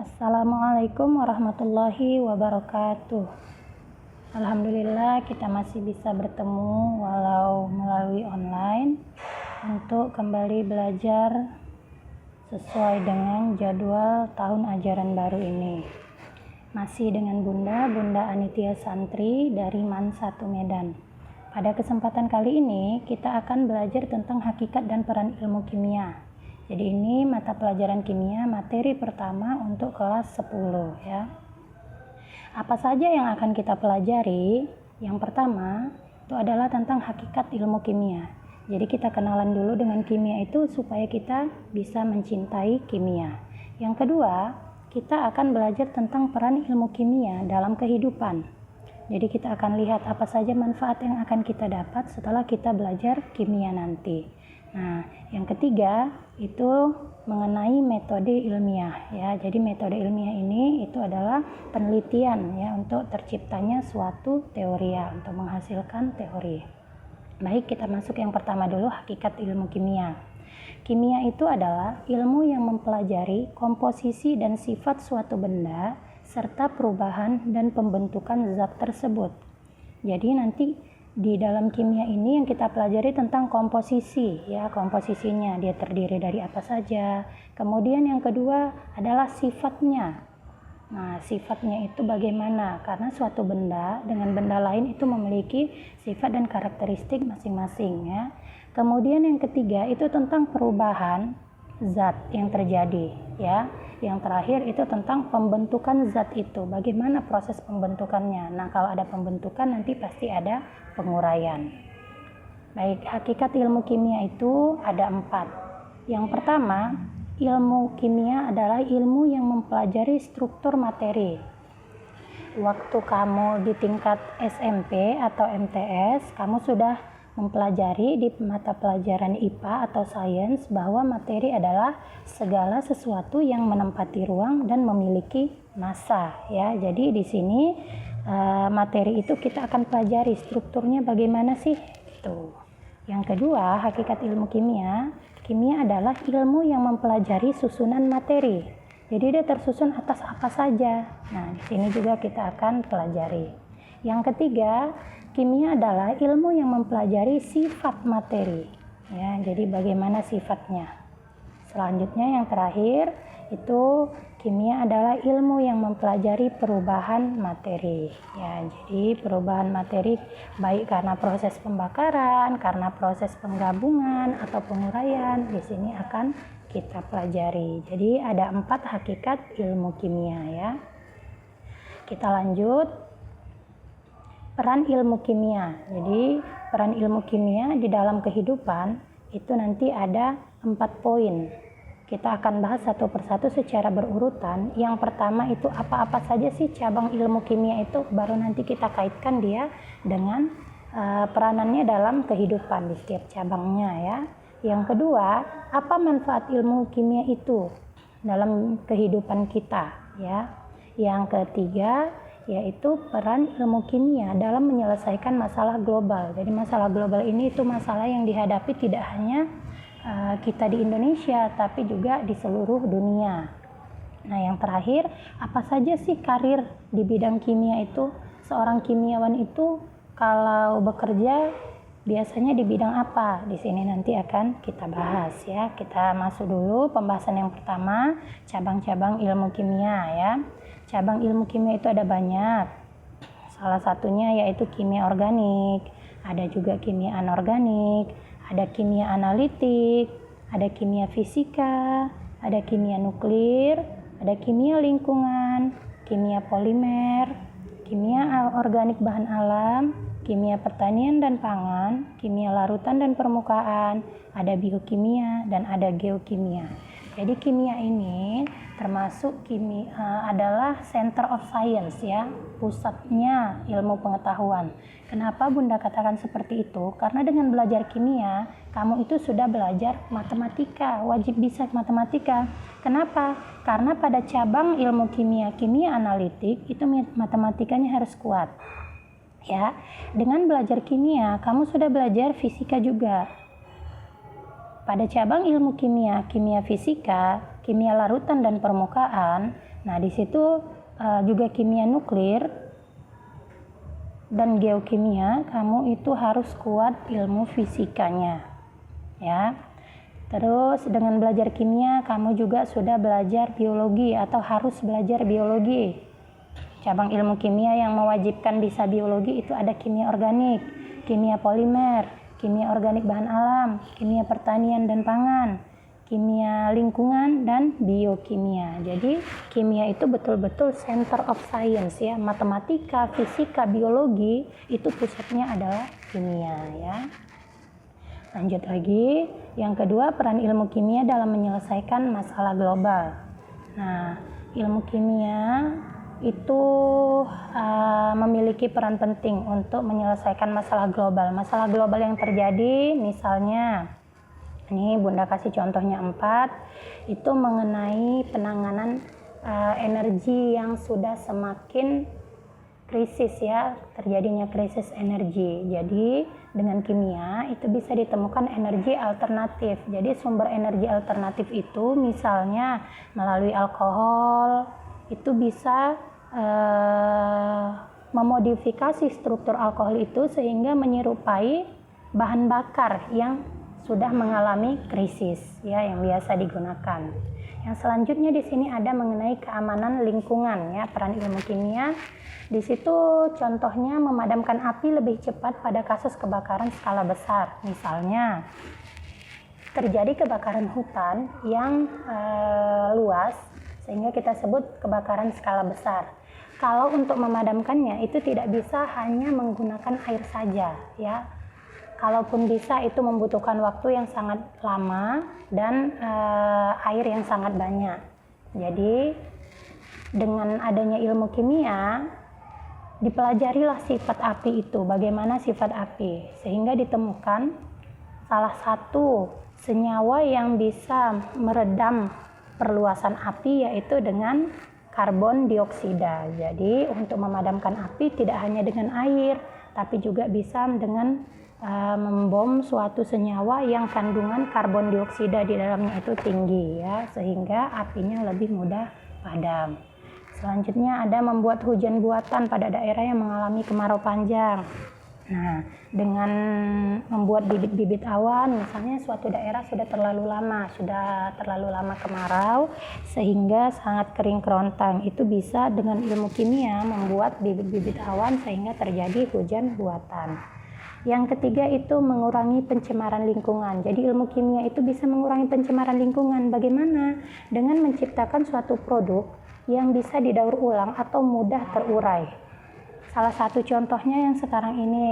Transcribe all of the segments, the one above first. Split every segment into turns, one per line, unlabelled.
Assalamualaikum warahmatullahi wabarakatuh. Alhamdulillah kita masih bisa bertemu walau melalui online untuk kembali belajar sesuai dengan jadwal tahun ajaran baru ini. Masih dengan Bunda Anitya Santri dari MAN 1 Medan. Pada kesempatan kali ini kita akan belajar tentang hakikat dan peran ilmu kimia. Jadi ini mata pelajaran kimia materi pertama untuk kelas 10 ya. Apa saja yang akan kita pelajari? Yang pertama itu adalah tentang hakikat ilmu kimia. Jadi kita kenalan dulu dengan kimia itu supaya kita bisa mencintai kimia. Yang kedua, kita akan belajar tentang peran ilmu kimia dalam kehidupan. Jadi kita akan lihat apa saja manfaat yang akan kita dapat setelah kita belajar kimia nanti. Nah, yang ketiga itu mengenai metode ilmiah ya. Jadi metode ilmiah ini itu adalah penelitian ya untuk terciptanya suatu teori ya, untuk menghasilkan teori. Baik, kita masuk yang pertama dulu, hakikat ilmu kimia. Kimia itu adalah ilmu yang mempelajari komposisi dan sifat suatu benda serta perubahan dan pembentukan zat tersebut. Jadi nanti di dalam kimia ini yang kita pelajari tentang komposisi ya, komposisinya dia terdiri dari apa saja. Kemudian yang kedua adalah sifatnya. Nah, sifatnya itu bagaimana? Karena suatu benda dengan benda lain itu memiliki sifat dan karakteristik masing-masing ya. Kemudian yang ketiga itu tentang perubahan zat yang terjadi ya. Yang terakhir itu tentang pembentukan zat itu, bagaimana proses pembentukannya. Nah, kalau ada pembentukan nanti pasti ada penguraian. Baik, hakikat ilmu kimia itu ada 4. Yang pertama, ilmu kimia adalah ilmu yang mempelajari struktur materi. Waktu kamu di tingkat SMP atau MTS, kamu sudah mempelajari di mata pelajaran IPA atau sains bahwa materi adalah segala sesuatu yang menempati ruang dan memiliki massa ya. Jadi di sini materi itu kita akan pelajari strukturnya bagaimana sih itu. Yang kedua, hakikat ilmu kimia. Kimia adalah ilmu yang mempelajari susunan materi. Jadi dia tersusun atas apa saja. Nah, di sini juga kita akan pelajari. Yang ketiga, kimia adalah ilmu yang mempelajari sifat materi. Ya, jadi bagaimana sifatnya. Selanjutnya yang terakhir itu kimia adalah ilmu yang mempelajari perubahan materi. Ya, jadi perubahan materi baik karena proses pembakaran, karena proses penggabungan atau penguraian, di sini akan kita pelajari. Jadi ada 4 hakikat ilmu kimia ya. Kita lanjut. Peran ilmu kimia. Jadi peran ilmu kimia di dalam kehidupan itu nanti ada 4 poin. Kita akan bahas satu persatu secara berurutan. Yang pertama itu apa-apa saja sih cabang ilmu kimia itu, baru nanti kita kaitkan dia dengan peranannya dalam kehidupan di setiap cabangnya ya. Yang kedua, apa manfaat ilmu kimia itu dalam kehidupan kita ya. Yang ketiga yaitu peran ilmu kimia dalam menyelesaikan masalah global. Jadi masalah global ini itu masalah yang dihadapi tidak hanya kita di Indonesia, tapi juga di seluruh dunia. Nah, yang terakhir, apa saja sih karir di bidang kimia itu? Seorang kimiawan itu kalau bekerja biasanya di bidang apa? Di sini nanti akan kita bahas ya. Kita masuk dulu pembahasan yang pertama, cabang-cabang ilmu kimia ya. Cabang ilmu kimia itu ada banyak. Salah satunya yaitu kimia organik, ada juga kimia anorganik, ada kimia analitik, ada kimia fisika, ada kimia nuklir, ada kimia lingkungan, kimia polimer, kimia organik bahan alam, kimia pertanian dan pangan, kimia larutan dan permukaan, ada biokimia dan ada geokimia. Jadi kimia ini termasuk adalah center of science ya, pusatnya ilmu pengetahuan. Kenapa Bunda katakan seperti itu? Karena dengan belajar kimia, kamu itu sudah belajar matematika, wajib bisa matematika. Kenapa? Karena pada cabang ilmu kimia, kimia analitik, itu matematikanya harus kuat. Ya, dengan belajar kimia, kamu sudah belajar fisika juga. Pada cabang ilmu kimia, kimia fisika, kimia larutan dan permukaan, Nah, di situ juga kimia nuklir dan geokimia, kamu itu harus kuat ilmu fisikanya, ya. Terus dengan belajar kimia, kamu juga sudah belajar biologi atau harus belajar biologi. Cabang ilmu kimia yang mewajibkan bisa biologi itu ada kimia organik, kimia polimer, kimia organik bahan alam, kimia pertanian dan pangan, kimia lingkungan, dan biokimia. Jadi kimia itu betul-betul center of science ya. Matematika, fisika, biologi itu pusatnya adalah kimia ya. Lanjut lagi, yang kedua peran ilmu kimia dalam menyelesaikan masalah global. Nah, ilmu kimia itu memiliki peran penting untuk menyelesaikan masalah global. Masalah global yang terjadi misalnya, ini Bunda kasih contohnya 4, itu mengenai penanganan energi yang sudah semakin krisis ya, terjadinya krisis energi. Jadi dengan kimia itu bisa ditemukan energi alternatif. Jadi sumber energi alternatif itu misalnya melalui alkohol, itu bisa memodifikasi struktur alkohol itu sehingga menyerupai bahan bakar yang sudah mengalami krisis ya, yang biasa digunakan. Yang selanjutnya di sini ada mengenai keamanan lingkungan ya, peran ilmu kimia. Di situ contohnya memadamkan api lebih cepat pada kasus kebakaran skala besar. Misalnya terjadi kebakaran hutan yang luas sehingga kita sebut kebakaran skala besar. Kalau untuk memadamkannya itu tidak bisa hanya menggunakan air saja ya. Kalaupun bisa itu membutuhkan waktu yang sangat lama dan air yang sangat banyak. Jadi dengan adanya ilmu kimia dipelajarilah sifat api itu, bagaimana sifat api, sehingga ditemukan salah satu senyawa yang bisa meredam perluasan api yaitu dengan karbon dioksida. Jadi untuk memadamkan api tidak hanya dengan air, tapi juga bisa dengan membom suatu senyawa yang kandungan karbon dioksida di dalamnya itu tinggi ya, sehingga apinya lebih mudah padam. Selanjutnya ada membuat hujan buatan pada daerah yang mengalami kemarau panjang. Nah, dengan membuat bibit-bibit awan, misalnya suatu daerah sudah terlalu lama kemarau sehingga sangat kering kerontang, itu bisa dengan ilmu kimia membuat bibit-bibit awan sehingga terjadi hujan buatan. Yang ketiga itu mengurangi pencemaran lingkungan. Jadi ilmu kimia itu bisa mengurangi pencemaran lingkungan. Bagaimana? Dengan menciptakan suatu produk yang bisa didaur ulang atau mudah terurai. Salah satu contohnya yang sekarang ini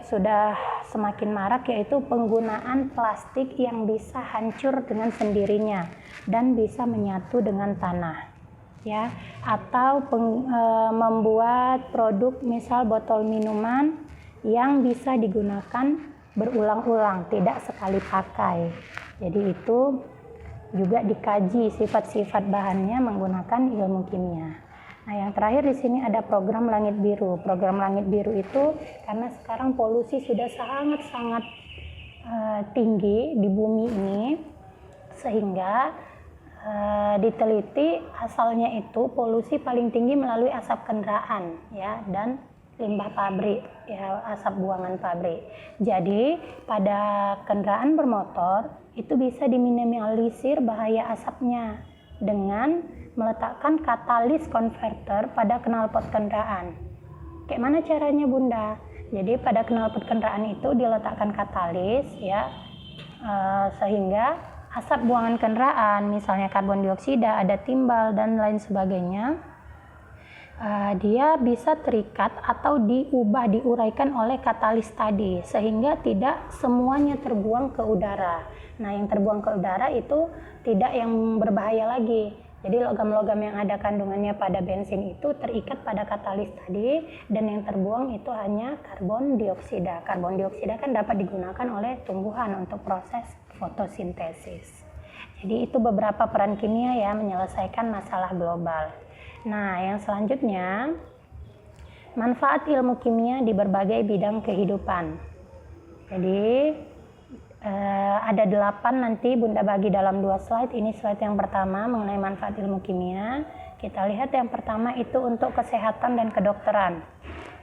sudah semakin marak yaitu penggunaan plastik yang bisa hancur dengan sendirinya dan bisa menyatu dengan tanah. Ya, atau membuat produk misal botol minuman yang bisa digunakan berulang-ulang, tidak sekali pakai. Jadi itu juga dikaji sifat-sifat bahannya menggunakan ilmu kimia. Nah, yang terakhir di sini ada program Langit Biru. Program Langit Biru itu karena sekarang polusi sudah sangat-sangat tinggi di bumi ini, sehingga diteliti asalnya itu polusi paling tinggi melalui asap kendaraan ya, dan limbah pabrik ya, asap buangan pabrik. Jadi pada kendaraan bermotor itu bisa diminimalisir bahaya asapnya dengan meletakkan katalis konverter pada knalpot kendaraan. Kayak mana caranya Bunda? Jadi pada knalpot kendaraan itu diletakkan katalis ya, sehingga asap buangan kendaraan, misalnya karbon dioksida, ada timbal dan lain sebagainya, dia bisa terikat atau diuraikan oleh katalis tadi, sehingga tidak semuanya terbuang ke udara. Nah, yang terbuang ke udara itu tidak yang berbahaya lagi. Jadi logam-logam yang ada kandungannya pada bensin itu terikat pada katalis tadi, dan yang terbuang itu hanya karbon dioksida. Karbon dioksida kan dapat digunakan oleh tumbuhan untuk proses fotosintesis. Jadi itu beberapa peran kimia ya menyelesaikan masalah global. Nah, yang selanjutnya manfaat ilmu kimia di berbagai bidang kehidupan. Jadi ada 8 nanti Bunda bagi dalam 2 slide. Ini slide yang pertama mengenai manfaat ilmu kimia. Kita lihat yang pertama itu untuk kesehatan dan kedokteran.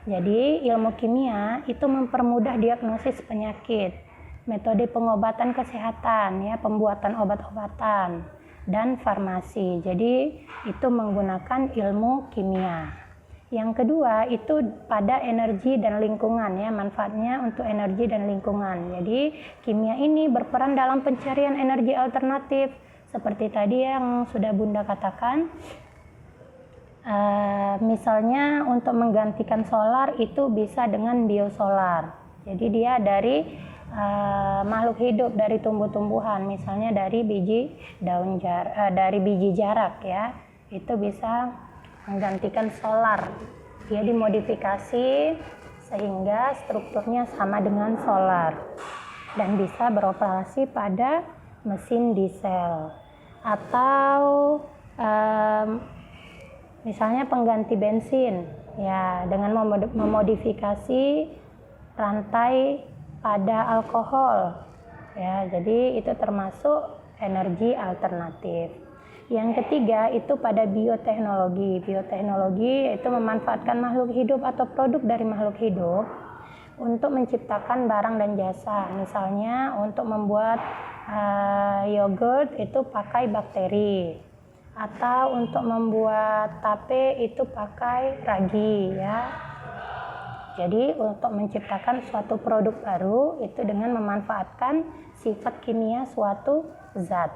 Jadi ilmu kimia itu mempermudah diagnosis penyakit, metode pengobatan kesehatan, ya, pembuatan obat-obatan, dan farmasi. Jadi itu menggunakan ilmu kimia. Yang kedua itu pada energi dan lingkungan, ya, manfaatnya untuk energi dan lingkungan. Jadi kimia ini berperan dalam pencarian energi alternatif seperti tadi yang sudah Bunda katakan. Misalnya untuk menggantikan solar itu bisa dengan biosolar. Jadi dia dari makhluk hidup, dari tumbuh-tumbuhan, misalnya dari biji dari biji jarak, ya, itu bisa menggantikan solar. Dia dimodifikasi sehingga strukturnya sama dengan solar dan bisa beroperasi pada mesin diesel atau misalnya pengganti bensin, ya, dengan memodifikasi rantai pada alkohol, ya. Jadi itu termasuk energi alternatif. Yang ketiga itu pada bioteknologi. Bioteknologi itu memanfaatkan makhluk hidup atau produk dari makhluk hidup untuk menciptakan barang dan jasa. Misalnya untuk membuat yogurt itu pakai bakteri, atau untuk membuat tape itu pakai ragi, ya. Jadi untuk menciptakan suatu produk baru itu dengan memanfaatkan sifat kimia suatu zat.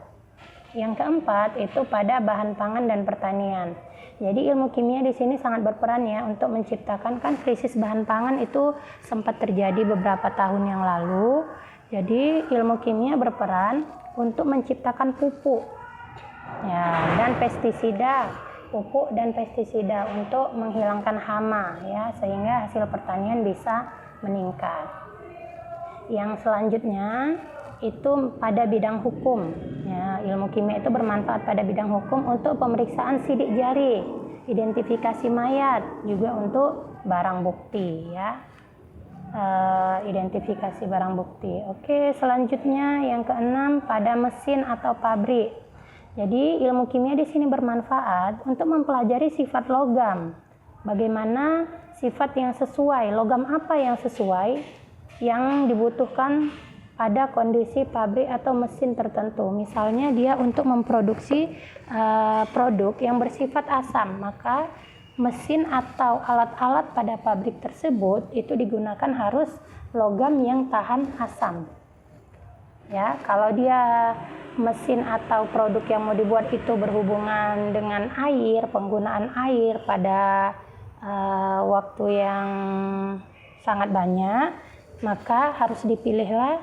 Yang keempat itu pada bahan pangan dan pertanian. Jadi ilmu kimia di sini sangat berperan, ya, untuk menciptakan, kan krisis bahan pangan itu sempat terjadi beberapa tahun yang lalu. Jadi ilmu kimia berperan untuk menciptakan pupuk, ya, dan pestisida, pupuk dan pestisida untuk menghilangkan hama, ya, sehingga hasil pertanian bisa meningkat. Yang selanjutnya itu pada bidang hukum, ya, ilmu kimia itu bermanfaat pada bidang hukum untuk pemeriksaan sidik jari, identifikasi mayat, juga untuk barang bukti, ya, identifikasi barang bukti. Oke, selanjutnya yang keenam pada mesin atau pabrik. Jadi ilmu kimia di sini bermanfaat untuk mempelajari sifat logam. Bagaimana sifat yang sesuai, logam apa yang sesuai yang dibutuhkan pada kondisi pabrik atau mesin tertentu. Misalnya dia untuk memproduksi produk yang bersifat asam, maka mesin atau alat-alat pada pabrik tersebut itu digunakan harus logam yang tahan asam. Ya, kalau dia mesin atau produk yang mau dibuat itu berhubungan dengan air, penggunaan air pada waktu yang sangat banyak, maka harus dipilihlah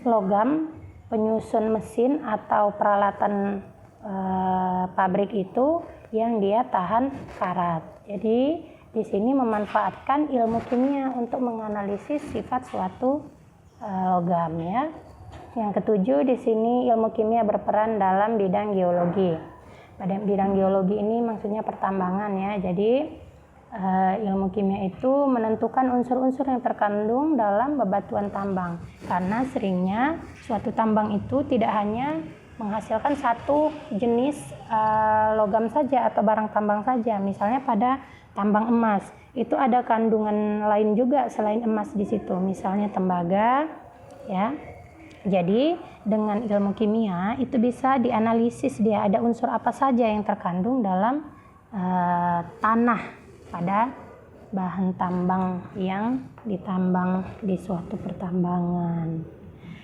logam penyusun mesin atau peralatan pabrik itu yang dia tahan karat. Jadi di sini memanfaatkan ilmu kimia untuk menganalisis sifat suatu logam, ya. Yang ketujuh di sini ilmu kimia berperan dalam bidang geologi. Pada bidang geologi ini maksudnya pertambangan, ya. Jadi ilmu kimia itu menentukan unsur-unsur yang terkandung dalam bebatuan tambang. Karena seringnya suatu tambang itu tidak hanya menghasilkan satu jenis logam saja atau barang tambang saja. Misalnya pada tambang emas, itu ada kandungan lain juga selain emas di situ. Misalnya tembaga, ya. Jadi dengan ilmu kimia itu bisa dianalisis dia ada unsur apa saja yang terkandung dalam tanah pada bahan tambang yang ditambang di suatu pertambangan.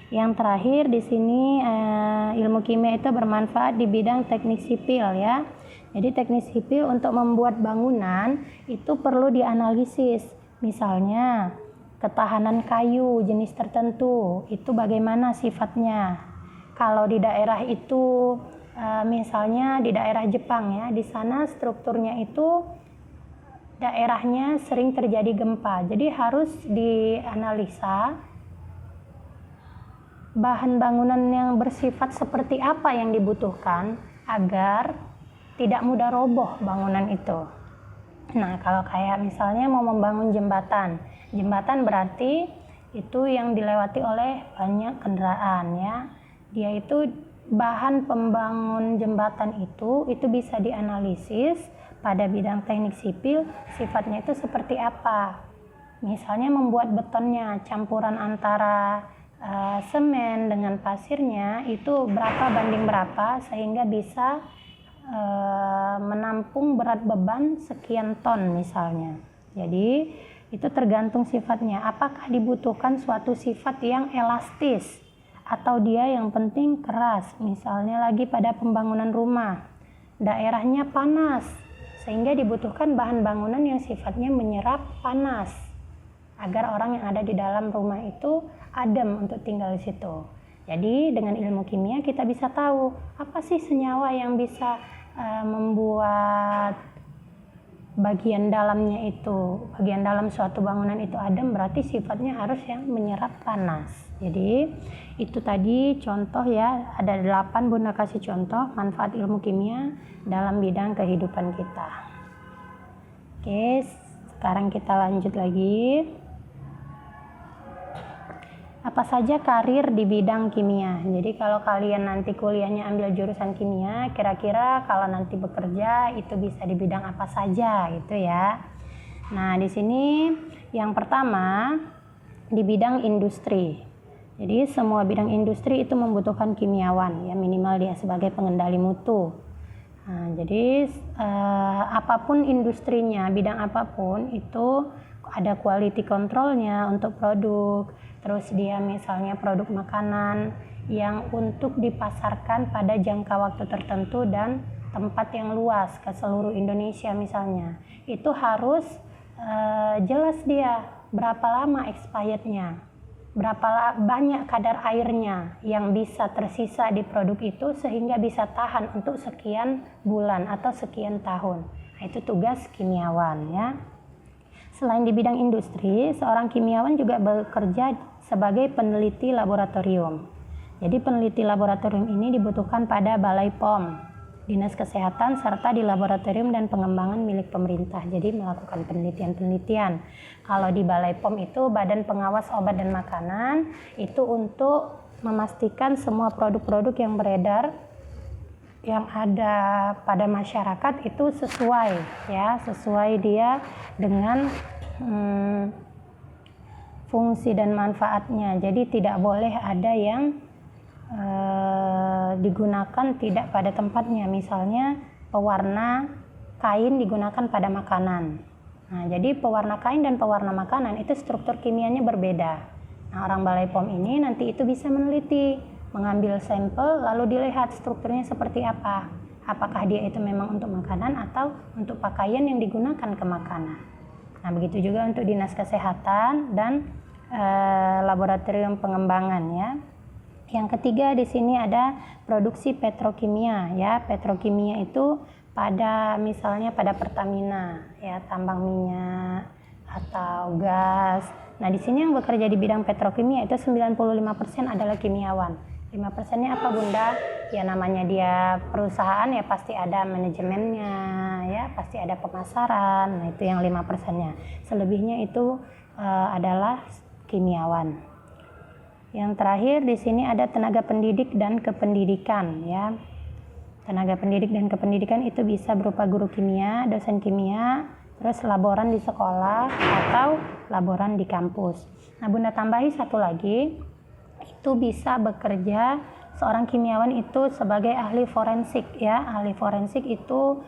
Yang terakhir di sini ilmu kimia itu bermanfaat di bidang teknik sipil, ya. Jadi teknik sipil untuk membuat bangunan itu perlu dianalisis. Misalnya ketahanan kayu jenis tertentu itu bagaimana sifatnya. Kalau di daerah itu misalnya di daerah Jepang, ya, di sana strukturnya itu daerahnya sering terjadi gempa. Jadi harus dianalisa bahan bangunan yang bersifat seperti apa yang dibutuhkan agar tidak mudah roboh bangunan itu. Nah, kalau kayak misalnya mau membangun jembatan berarti itu yang dilewati oleh banyak kendaraan, ya. Dia itu bahan pembangun jembatan itu bisa dianalisis pada bidang teknik sipil, sifatnya itu seperti apa. Misalnya membuat betonnya, campuran antara semen dengan pasirnya itu berapa banding berapa sehingga bisa menampung berat beban sekian ton misalnya. Jadi itu tergantung sifatnya, apakah dibutuhkan suatu sifat yang elastis atau dia yang penting keras. Misalnya lagi pada pembangunan rumah, daerahnya panas sehingga dibutuhkan bahan bangunan yang sifatnya menyerap panas agar orang yang ada di dalam rumah itu adem untuk tinggal di situ. Jadi dengan ilmu kimia kita bisa tahu apa sih senyawa yang bisa membuat bagian dalamnya itu, bagian dalam suatu bangunan itu adem, berarti sifatnya harus yang menyerap panas. Jadi itu tadi contoh ya, ada 8 Bunda kasih contoh manfaat ilmu kimia dalam bidang kehidupan kita. Oke, sekarang kita lanjut lagi. Apa saja karir di bidang kimia? Jadi kalau kalian nanti kuliahnya ambil jurusan kimia, kira-kira kalau nanti bekerja itu bisa di bidang apa saja gitu ya. Nah, di sini yang pertama di bidang industri. Jadi semua bidang industri itu membutuhkan kimiawan ya, minimal dia sebagai pengendali mutu. Nah, jadi apapun industrinya, bidang apapun itu ada quality controlnya untuk produk. Terus dia misalnya produk makanan yang untuk dipasarkan pada jangka waktu tertentu dan tempat yang luas ke seluruh Indonesia misalnya. Itu harus jelas dia berapa lama expirednya, berapa banyak kadar airnya yang bisa tersisa di produk itu sehingga bisa tahan untuk sekian bulan atau sekian tahun. Nah, itu tugas kimiawan ya. Selain di bidang industri, seorang kimiawan juga bekerja sebagai peneliti laboratorium. Jadi peneliti laboratorium ini dibutuhkan pada Balai POM, Dinas Kesehatan, serta di laboratorium dan pengembangan milik pemerintah. Jadi melakukan penelitian-penelitian. Kalau di Balai POM itu Badan Pengawas Obat dan Makanan, itu untuk memastikan semua produk-produk yang beredar yang ada pada masyarakat itu sesuai ya, sesuai dia dengan fungsi dan manfaatnya. Jadi tidak boleh ada yang digunakan tidak pada tempatnya. Misalnya pewarna kain digunakan pada makanan. Nah, jadi pewarna kain dan pewarna makanan itu struktur kimianya berbeda. Nah, orang Balai POM ini nanti itu bisa meneliti, mengambil sampel lalu dilihat strukturnya seperti apa. Apakah dia itu memang untuk makanan atau untuk pakaian yang digunakan ke makanan. Nah, begitu juga untuk Dinas Kesehatan dan laboratorium pengembangan ya. Yang ketiga di sini ada produksi petrokimia ya. Petrokimia itu pada misalnya pada Pertamina ya, tambang minyak atau gas. Nah, di sini yang bekerja di bidang petrokimia itu 95% adalah kimiawan. 5%-nya apa Bunda? Ya namanya dia perusahaan ya pasti ada manajemennya ya, pasti ada pemasaran. Nah, itu yang 5%-nya. Selebihnya itu adalah kimiawan. Yang terakhir di sini ada tenaga pendidik dan kependidikan ya. Tenaga pendidik dan kependidikan itu bisa berupa guru kimia, dosen kimia, terus laboran di sekolah atau laboran di kampus. Nah, Bunda tambahi satu lagi, itu bisa bekerja seorang kimiawan itu sebagai ahli forensik ya. Ahli forensik itu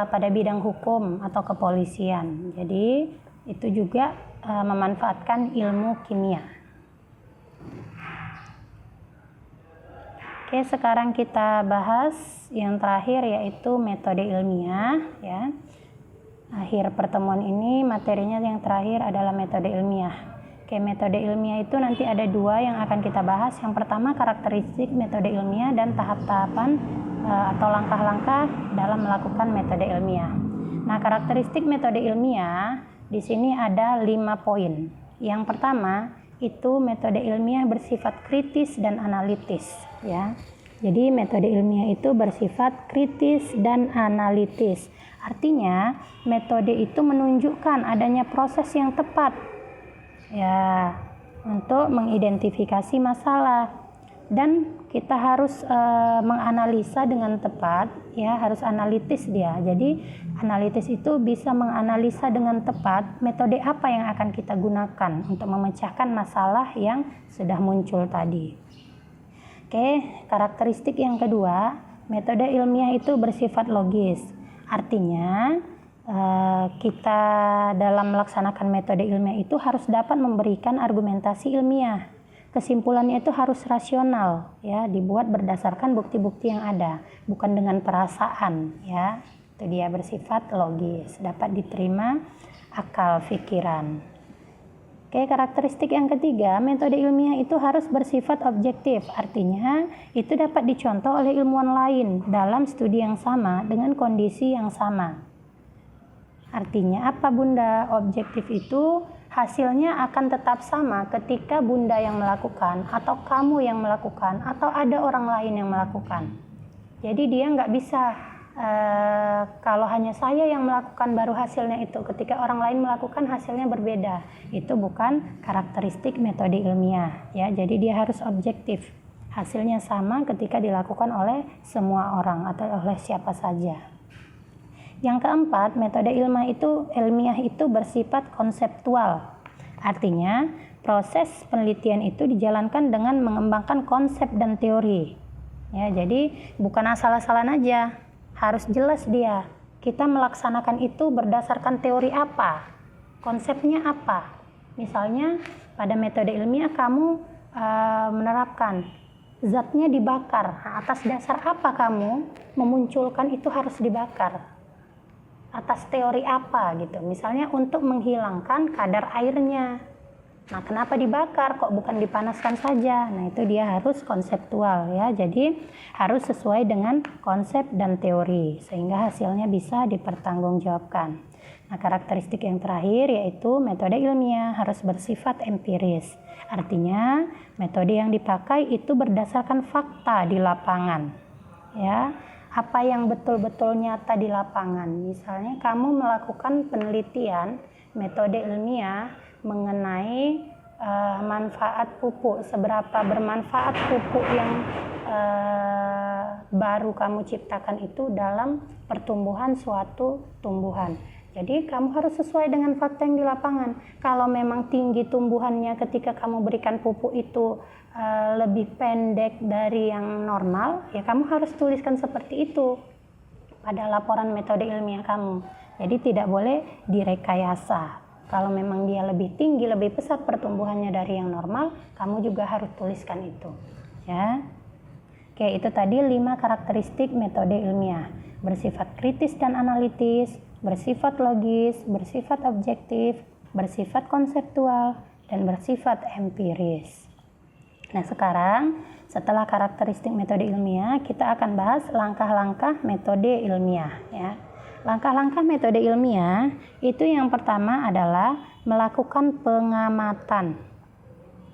pada bidang hukum atau kepolisian. Jadi itu juga memanfaatkan ilmu kimia. Oke, sekarang kita bahas yang terakhir yaitu metode ilmiah ya. Akhir pertemuan ini materinya yang terakhir adalah metode ilmiah. Oke, metode ilmiah itu nanti ada 2 yang akan kita bahas. Yang pertama karakteristik metode ilmiah dan tahap-tahapan atau langkah-langkah dalam melakukan metode ilmiah. Nah, karakteristik metode ilmiah di sini ada 5 poin. Yang pertama itu metode ilmiah bersifat kritis dan analitis ya. Jadi metode ilmiah itu bersifat kritis dan analitis. Artinya metode itu menunjukkan adanya proses yang tepat ya untuk mengidentifikasi masalah. dan kita harus menganalisa dengan tepat, ya, harus analitis dia. Jadi analitis itu bisa menganalisa dengan tepat metode apa yang akan kita gunakan untuk memecahkan masalah yang sudah muncul tadi. Oke, karakteristik yang kedua, metode ilmiah itu bersifat logis. Artinya kita dalam melaksanakan metode ilmiah itu harus dapat memberikan argumentasi ilmiah. Kesimpulannya itu harus rasional, ya, dibuat berdasarkan bukti-bukti yang ada, bukan dengan perasaan, ya. Itu dia bersifat logis, dapat diterima akal pikiran. Oke, karakteristik yang ketiga, metode ilmiah itu harus bersifat objektif. Artinya, itu dapat dicontoh oleh ilmuwan lain dalam studi yang sama dengan kondisi yang sama. Artinya apa, Bunda? Objektif itu hasilnya akan tetap sama ketika Bunda yang melakukan, atau kamu yang melakukan, atau ada orang lain yang melakukan. Jadi dia nggak bisa kalau hanya saya yang melakukan baru hasilnya itu, ketika orang lain melakukan hasilnya berbeda. Itu bukan karakteristik metode ilmiah, ya. Jadi dia harus objektif, hasilnya sama ketika dilakukan oleh semua orang atau oleh siapa saja. Yang keempat, metode ilmiah itu bersifat konseptual. Artinya, proses penelitian itu dijalankan dengan mengembangkan konsep dan teori. Ya, jadi bukan asal-asalan aja, harus jelas dia. Kita melaksanakan itu berdasarkan teori apa, konsepnya apa. Misalnya, pada metode ilmiah kamu menerapkan zatnya dibakar. Atas dasar apa kamu memunculkan itu harus dibakar? Atas teori apa gitu, misalnya untuk menghilangkan kadar airnya. Nah, kenapa dibakar kok bukan dipanaskan saja? Nah, itu dia harus konseptual, ya. Jadi harus sesuai dengan konsep dan teori sehingga hasilnya bisa dipertanggungjawabkan. Nah, karakteristik yang terakhir yaitu metode ilmiah harus bersifat empiris. Artinya metode yang dipakai itu berdasarkan fakta di lapangan, ya. Apa yang betul-betul nyata di lapangan. Misalnya kamu melakukan penelitian metode ilmiah mengenai manfaat pupuk, seberapa bermanfaat pupuk yang baru kamu ciptakan itu dalam pertumbuhan suatu tumbuhan. Jadi kamu harus sesuai dengan fakta yang di lapangan. Kalau memang tinggi tumbuhannya ketika kamu berikan pupuk itu lebih pendek dari yang normal, ya kamu harus tuliskan seperti itu pada laporan metode ilmiah kamu. Jadi tidak boleh direkayasa. Kalau memang dia lebih tinggi, lebih pesat pertumbuhannya dari yang normal, kamu juga harus tuliskan itu, ya. Oke, itu tadi 5 karakteristik metode ilmiah. Bersifat kritis dan analitis, bersifat logis, bersifat objektif, bersifat konseptual, dan bersifat empiris. Nah, sekarang setelah karakteristik metode ilmiah, kita akan bahas langkah-langkah metode ilmiah, ya. Langkah-langkah metode ilmiah itu yang pertama adalah melakukan pengamatan.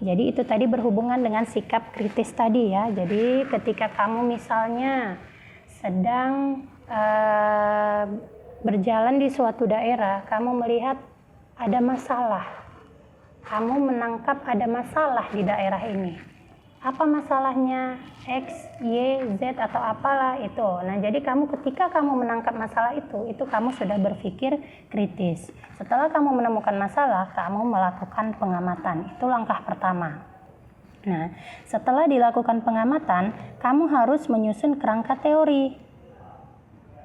Jadi itu tadi berhubungan dengan sikap kritis tadi, ya. Jadi ketika kamu misalnya sedang berjalan di suatu daerah, kamu melihat ada masalah. Kamu menangkap ada masalah di daerah ini. Apa masalahnya? X, Y, Z atau apalah itu. Nah, jadi ketika kamu menangkap masalah itu kamu sudah berpikir kritis. Setelah kamu menemukan masalah, kamu melakukan pengamatan. Itu langkah pertama. Nah, setelah dilakukan pengamatan, kamu harus menyusun kerangka teori.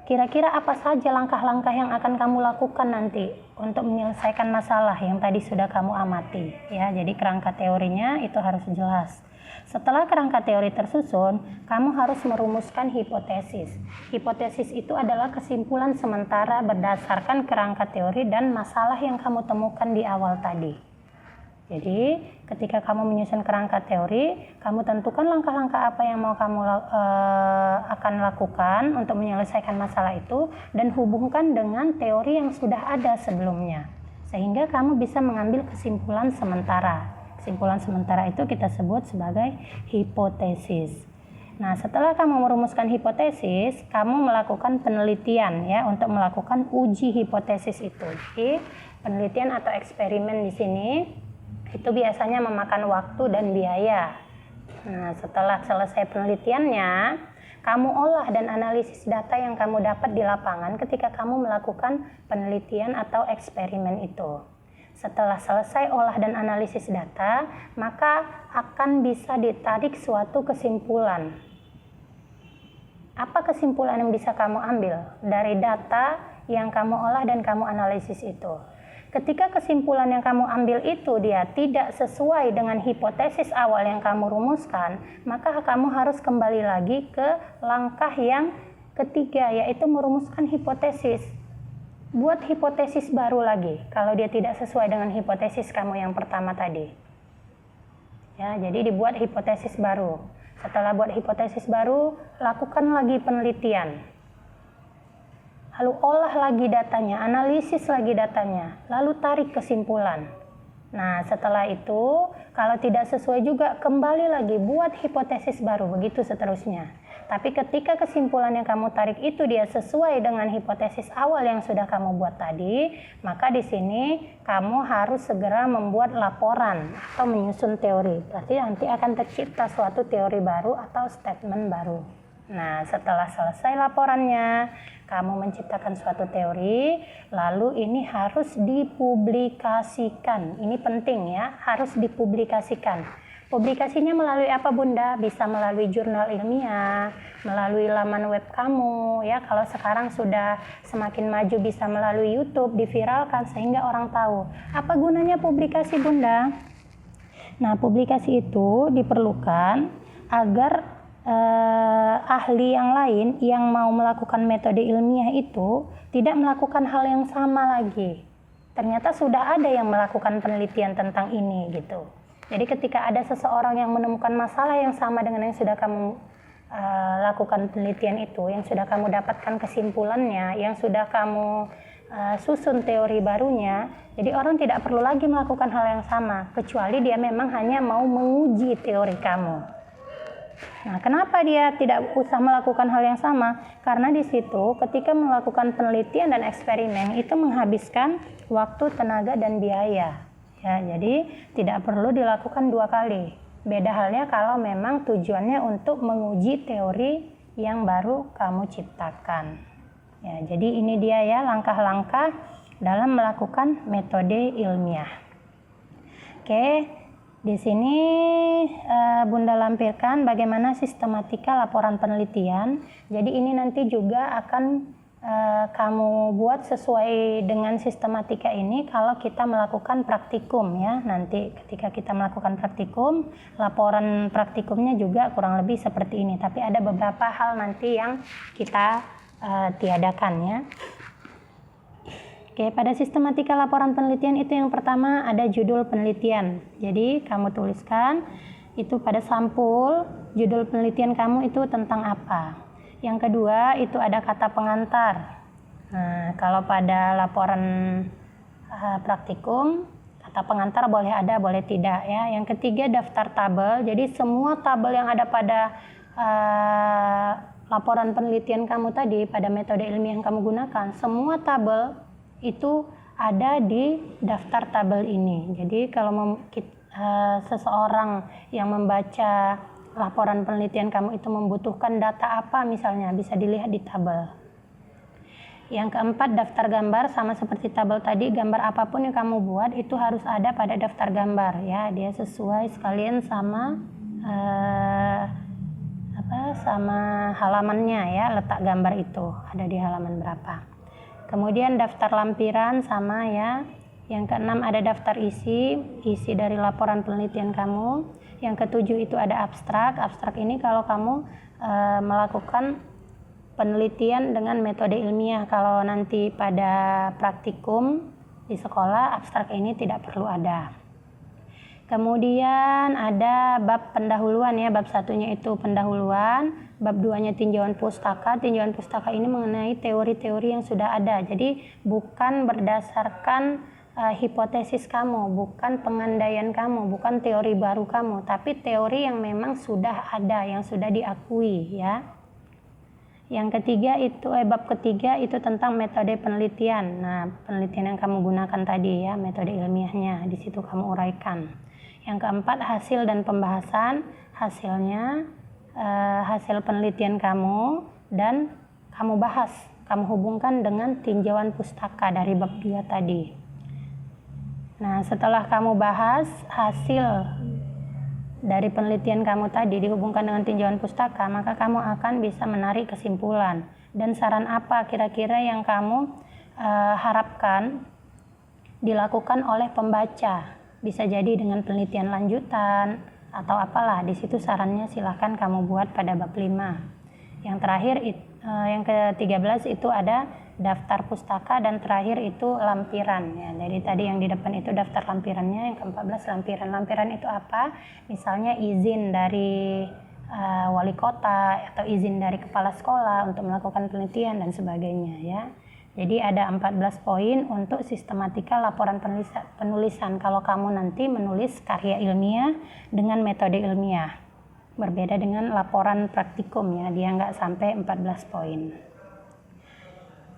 Kira-kira apa saja langkah-langkah yang akan kamu lakukan nanti untuk menyelesaikan masalah yang tadi sudah kamu amati, ya. Jadi kerangka teorinya itu harus jelas. Setelah kerangka teori tersusun, kamu harus merumuskan hipotesis. Hipotesis itu adalah kesimpulan sementara berdasarkan kerangka teori dan masalah yang kamu temukan di awal tadi. Jadi, ketika kamu menyusun kerangka teori, kamu tentukan langkah-langkah apa yang mau kamu akan lakukan untuk menyelesaikan masalah itu dan hubungkan dengan teori yang sudah ada sebelumnya. Sehingga kamu bisa mengambil kesimpulan sementara. Kesimpulan sementara itu kita sebut sebagai hipotesis. Nah, setelah kamu merumuskan hipotesis, kamu melakukan penelitian, ya, untuk melakukan uji hipotesis itu. Jadi, penelitian atau eksperimen di sini itu biasanya memakan waktu dan biaya. Nah, setelah selesai penelitiannya, kamu olah dan analisis data yang kamu dapat di lapangan ketika kamu melakukan penelitian atau eksperimen itu. Setelah selesai olah dan analisis data, maka akan bisa ditarik suatu kesimpulan. Apa kesimpulan yang bisa kamu ambil dari data yang kamu olah dan kamu analisis itu? Ketika kesimpulan yang kamu ambil itu dia tidak sesuai dengan hipotesis awal yang kamu rumuskan, maka kamu harus kembali lagi ke langkah yang ketiga, yaitu merumuskan hipotesis. Buat hipotesis baru lagi kalau dia tidak sesuai dengan hipotesis kamu yang pertama tadi. Ya, jadi dibuat hipotesis baru. Setelah buat hipotesis baru, lakukan lagi penelitian. Lalu olah lagi datanya, analisis lagi datanya, lalu tarik kesimpulan. Nah, setelah itu, kalau tidak sesuai juga, kembali lagi buat hipotesis baru, begitu seterusnya. Tapi ketika kesimpulan yang kamu tarik itu dia sesuai dengan hipotesis awal yang sudah kamu buat tadi, maka di sini kamu harus segera membuat laporan atau menyusun teori. Berarti nanti akan tercipta suatu teori baru atau statement baru. Nah, setelah selesai laporannya, kamu menciptakan suatu teori, lalu ini harus dipublikasikan. Ini penting ya, harus dipublikasikan. Publikasinya melalui apa Bunda? Bisa melalui jurnal ilmiah, melalui laman web kamu ya. Kalau sekarang sudah semakin maju bisa melalui YouTube, diviralkan sehingga orang tahu. Apa gunanya publikasi Bunda? Nah, publikasi itu diperlukan agar ahli yang lain yang mau melakukan metode ilmiah itu tidak melakukan hal yang sama lagi. Ternyata sudah ada yang melakukan penelitian tentang ini gitu. Jadi ketika ada seseorang yang menemukan masalah yang sama dengan yang sudah kamu lakukan penelitian itu, yang sudah kamu dapatkan kesimpulannya, yang sudah kamu susun teori barunya, jadi orang tidak perlu lagi melakukan hal yang sama, kecuali dia memang hanya mau menguji teori kamu. Nah, kenapa dia tidak usah melakukan hal yang sama? Karena di situ ketika melakukan penelitian dan eksperimen itu menghabiskan waktu, tenaga, dan biaya. Ya, jadi tidak perlu dilakukan 2 kali. Beda halnya kalau memang tujuannya untuk menguji teori yang baru kamu ciptakan. Ya, jadi ini dia ya langkah-langkah dalam melakukan metode ilmiah. Oke. Di sini Bunda lampirkan bagaimana sistematika laporan penelitian. Jadi ini nanti juga akan kamu buat sesuai dengan sistematika ini kalau kita melakukan praktikum ya. Nanti ketika kita melakukan praktikum, laporan praktikumnya juga kurang lebih seperti ini. Tapi ada beberapa hal nanti yang kita tiadakan ya. Oke, pada sistematika laporan penelitian itu yang pertama ada judul penelitian. Jadi kamu tuliskan itu pada sampul judul penelitian kamu itu tentang apa. Yang kedua itu ada kata pengantar. Nah, kalau pada laporan praktikum kata pengantar boleh ada, boleh tidak ya. Yang ketiga daftar tabel. Jadi semua tabel yang ada pada laporan penelitian kamu tadi, pada metode ilmiah yang kamu gunakan, semua tabel itu ada di daftar tabel ini. Jadi kalau seseorang yang membaca laporan penelitian kamu itu membutuhkan data apa misalnya, bisa dilihat di tabel. Yang keempat daftar gambar, sama seperti tabel tadi, gambar apapun yang kamu buat itu harus ada pada daftar gambar ya. Dia sesuai sekalian sama sama halamannya ya, letak gambar itu ada di halaman berapa. Kemudian daftar lampiran sama ya. Yang keenam ada daftar isi dari laporan penelitian kamu. Yang ketujuh itu ada abstrak. Abstrak ini kalau kamu melakukan penelitian dengan metode ilmiah. Kalau nanti pada praktikum di sekolah, abstrak ini tidak perlu ada. Kemudian ada bab pendahuluan ya, bab satunya itu pendahuluan, bab 2-nya tinjauan pustaka. Tinjauan pustaka ini mengenai teori-teori yang sudah ada. Jadi bukan berdasarkan hipotesis kamu, bukan pengandaian kamu, bukan teori baru kamu, tapi teori yang memang sudah ada, yang sudah diakui ya. Yang ketiga itu bab ketiga itu tentang metode penelitian. Nah, penelitian yang kamu gunakan tadi ya, metode ilmiahnya di situ kamu uraikan. Yang keempat hasil dan pembahasan. hasilnya, hasil penelitian kamu, dan kamu bahas, kamu hubungkan dengan tinjauan pustaka dari bab 2 tadi. Nah, setelah kamu bahas hasil dari penelitian kamu tadi dihubungkan dengan tinjauan pustaka, maka kamu akan bisa menarik kesimpulan dan saran apa kira-kira yang kamu harapkan dilakukan oleh pembaca. Bisa jadi dengan penelitian lanjutan atau apalah, di situ sarannya silahkan kamu buat pada bab 5. Yang terakhir, yang ke-13 itu ada daftar pustaka, dan terakhir itu lampiran ya. Jadi tadi yang di depan itu daftar lampirannya, yang ke-14 lampiran. Lampiran itu apa? Misalnya izin dari wali kota atau izin dari kepala sekolah untuk melakukan penelitian dan sebagainya ya. Jadi ada 14 poin untuk sistematika laporan penulisan kalau kamu nanti menulis karya ilmiah dengan metode ilmiah. Berbeda dengan laporan praktikum ya, dia nggak sampai 14 poin.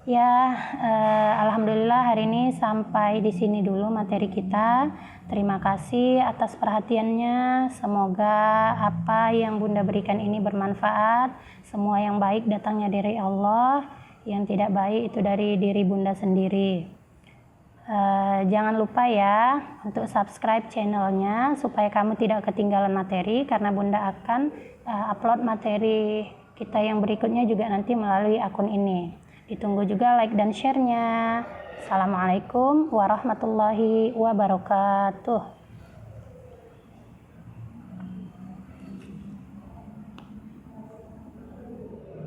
Ya, alhamdulillah hari ini sampai di sini dulu materi kita. Terima kasih atas perhatiannya. Semoga apa yang Bunda berikan ini bermanfaat. Semua yang baik datangnya dari Allah, yang tidak baik itu dari diri Bunda sendiri. Jangan lupa ya untuk subscribe channelnya supaya kamu tidak ketinggalan materi, karena Bunda akan upload materi kita yang berikutnya juga nanti melalui akun ini. Ditunggu juga like dan share-nya. Assalamualaikum warahmatullahi wabarakatuh.